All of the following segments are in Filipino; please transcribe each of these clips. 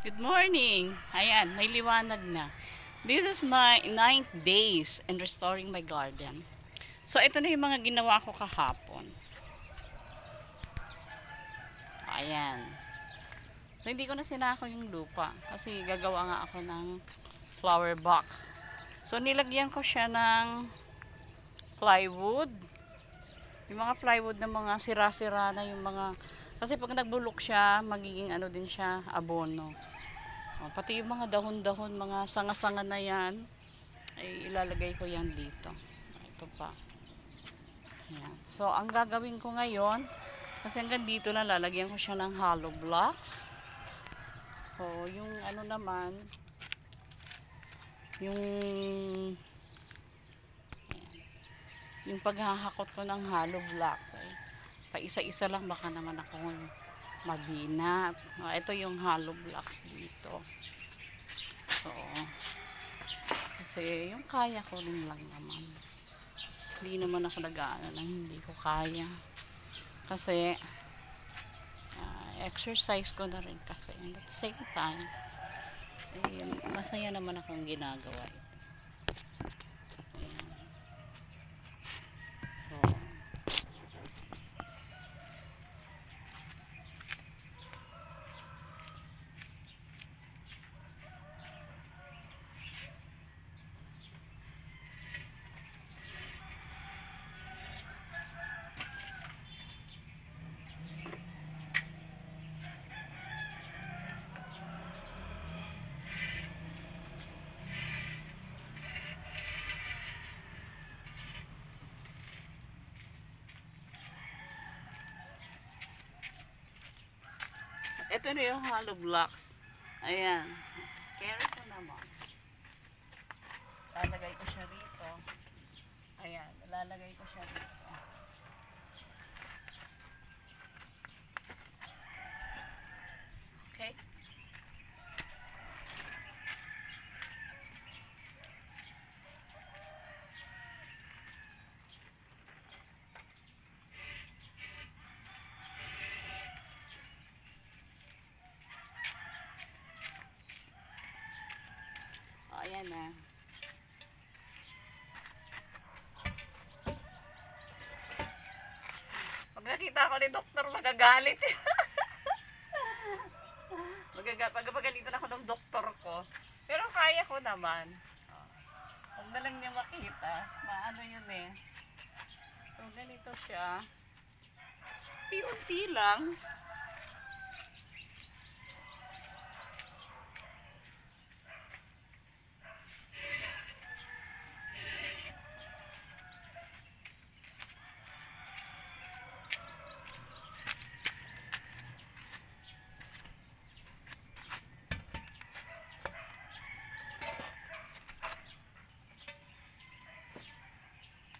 Good morning! Ayan, may liwanag na. This is my 9th days in restoring my garden. So, ito na yung mga ginawa ko kahapon. Ayan. So, hindi ko na sinako yung lupa. Kasi gagawa nga ako ng flower box. So, nilagyan ko siya ng plywood. Yung mga plywood na mga sira-sira na yung mga... Kasi pag nagbulok siya, magiging ano din siya, abono. Pati yung mga dahon-dahon, mga sanga-sanga na yan, ay ilalagay ko yan dito. Ito pa. Ayan. So, ang gagawin ko ngayon, kasi hanggang dito lang, lalagyan ko siya ng hollow blocks. So, yung ano naman, yung paghahakot ko ng hollow blocks, ay paisa-isa lang, baka naman ako mabinat. Ito yung hollow blocks dito. So, kasi yung kaya ko rin lang naman. Hindi naman ako nag-aano na hindi ko kaya. Kasi, exercise ko na rin kasi. And at the same time, masaya naman akong ginagawa ito. Ito na yung hollow blocks. Ayan. Carry ko naman. Lalagay ko siya rito. Ayan. Lalagay ko siya rito. Okay? Ayan na. Pag nakita ako ni doktor, magagalit. Pagalitan ako ng doktor ko. Pero kaya ko naman. Huwag na lang niya makita. Maano yun eh. So, ganito siya. Unti-unti lang.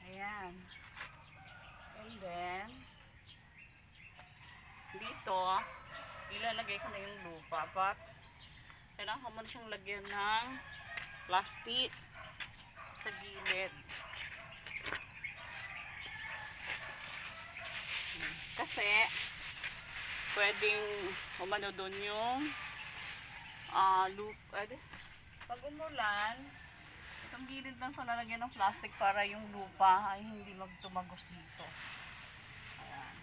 Ayan. And then, dito, ilalagay ko na yung lupa. But, kailangan ko muna siyang lagyan ng plastic sa gilid. Kasi, pwedeng umano doon yung lupa. Pag umulan, itong gilid lang sa lalagyan ng plastic para yung lupa ay hindi magtumagos dito. Ayan.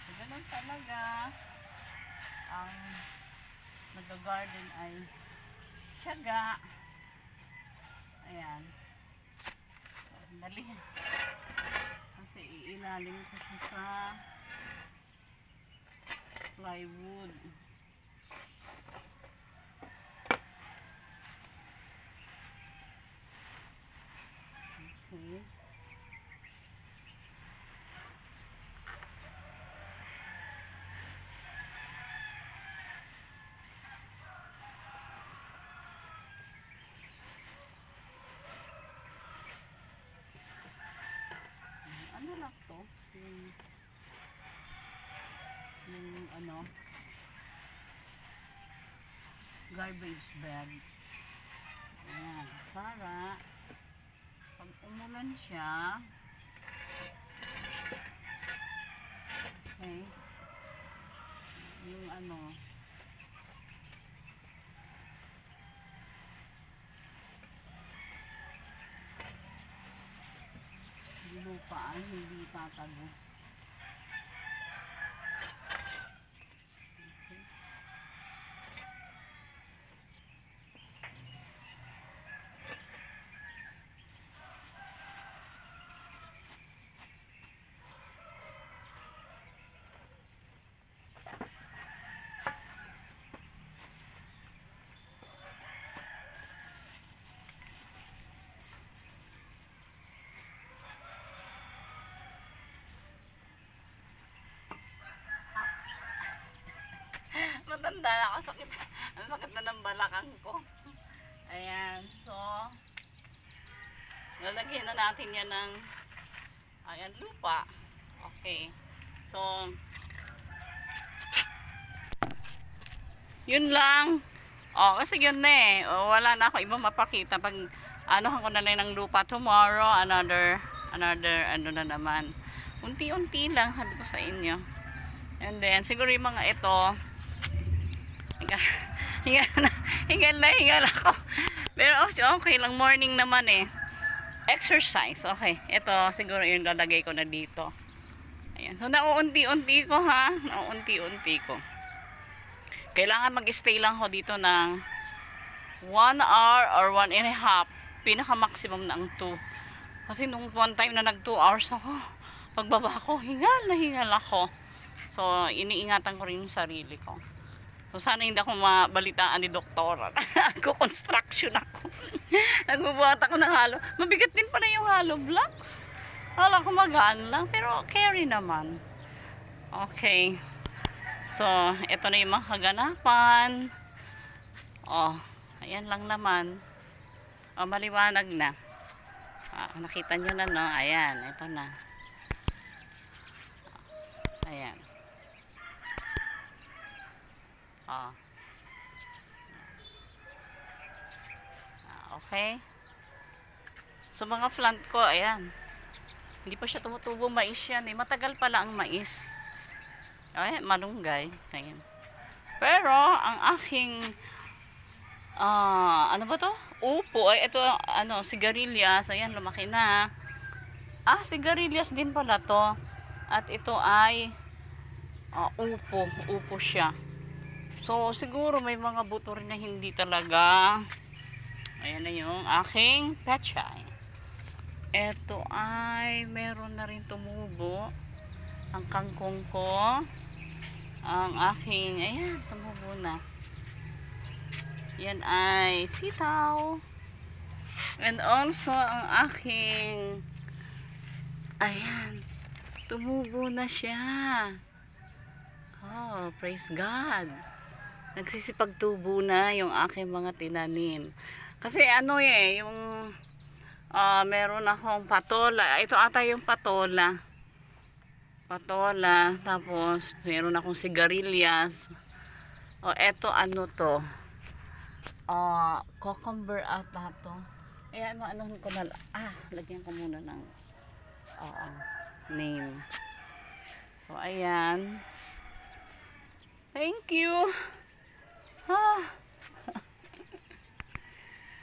So, ganun talaga ang nag-garden ay tiyaga. Ayan. Dali. Kasi iilalim ko siya sa plywood. Okay. Ano lang to? Yung ano, garbage bag. Ayan. Para pag umulan siya, okay, yung ano, nakasakit. Ang sakit na ng balakang ko. Ayan. So, lalagyan na natin yan ng ayan, lupa. Okay. So, yun lang. Oh, kasi yun na eh. Oh, wala na ako ibang mapakita. Pag ano ko na lang ng lupa tomorrow, another ano na naman. Unti-unti lang, sabi ko sa inyo. And then, siguro yung mga ito, hingal ako. Pero okay lang, morning naman eh. Exercise, okay. Ito, siguro yung lalagay ko na dito. Ayan. So, nauunti-unti ko ha. Nauunti-unti ko. Kailangan mag-stay lang ako dito ng 1 hour or 1.5. Pinaka-maximum ng 2. Kasi nung one time na nag 2 hours ako, pagbaba ko, hingal ako. So, iniingatan ko rin yung sarili ko. So, sana hindi ako mabalitaan ni doktora. Nagko-construction ako. Nagbubuhat ako ng halo. Mabigat din pala yung hollow blocks. Hala ko magaan lang, pero carry naman. Okay. So, ito na yung mga kaganapan. Oh, ayan lang naman. Oh, maliwanag na. Nakita nyo na, no? Ayan, ito na. Ayan. Oh. Okay. So, mga plant ko, ayan. Hindi pa siya tumutubo, mais yan eh. Matagal pala ang mais. Ay, malunggay. Ayan. Pero, ang aking ano ba to? Upo. Ay, ito, sigarilyas. Ayan, lumaki na. Sigarilyas din pala to. At ito ay upo. Upo siya. So, siguro may mga buto rin na hindi talaga. Ayan na yung aking pechay. Ito ay meron na rin tumubo. Ang kangkong ko. Ang aking, ayan, tumubo na. Yan ay sitaw. And also, ang aking, ayan, tumubo na siya. Oh, praise God. Nagsisipagtubo na yung aking mga tinanim. Kasi yung, meron akong patola. Ito ata yung patola. Tapos meron akong sigarilyas. Eto ano to, cucumber ata to. Ayan, ano ko na, lagyan ko muna ng name. So ayan, thank you.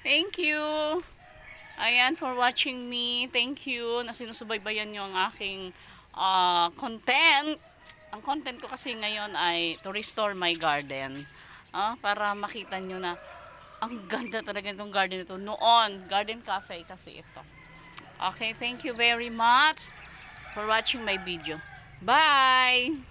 Thank you. Ayan, for watching me. Thank you na sinusubaybayan nyo ang aking content. Ang content ko kasi ngayon ay to restore my garden. Para makita nyo na ang ganda talaga itong garden ito. Noon, garden cafe kasi ito. Okay, thank you very much for watching my video. Bye!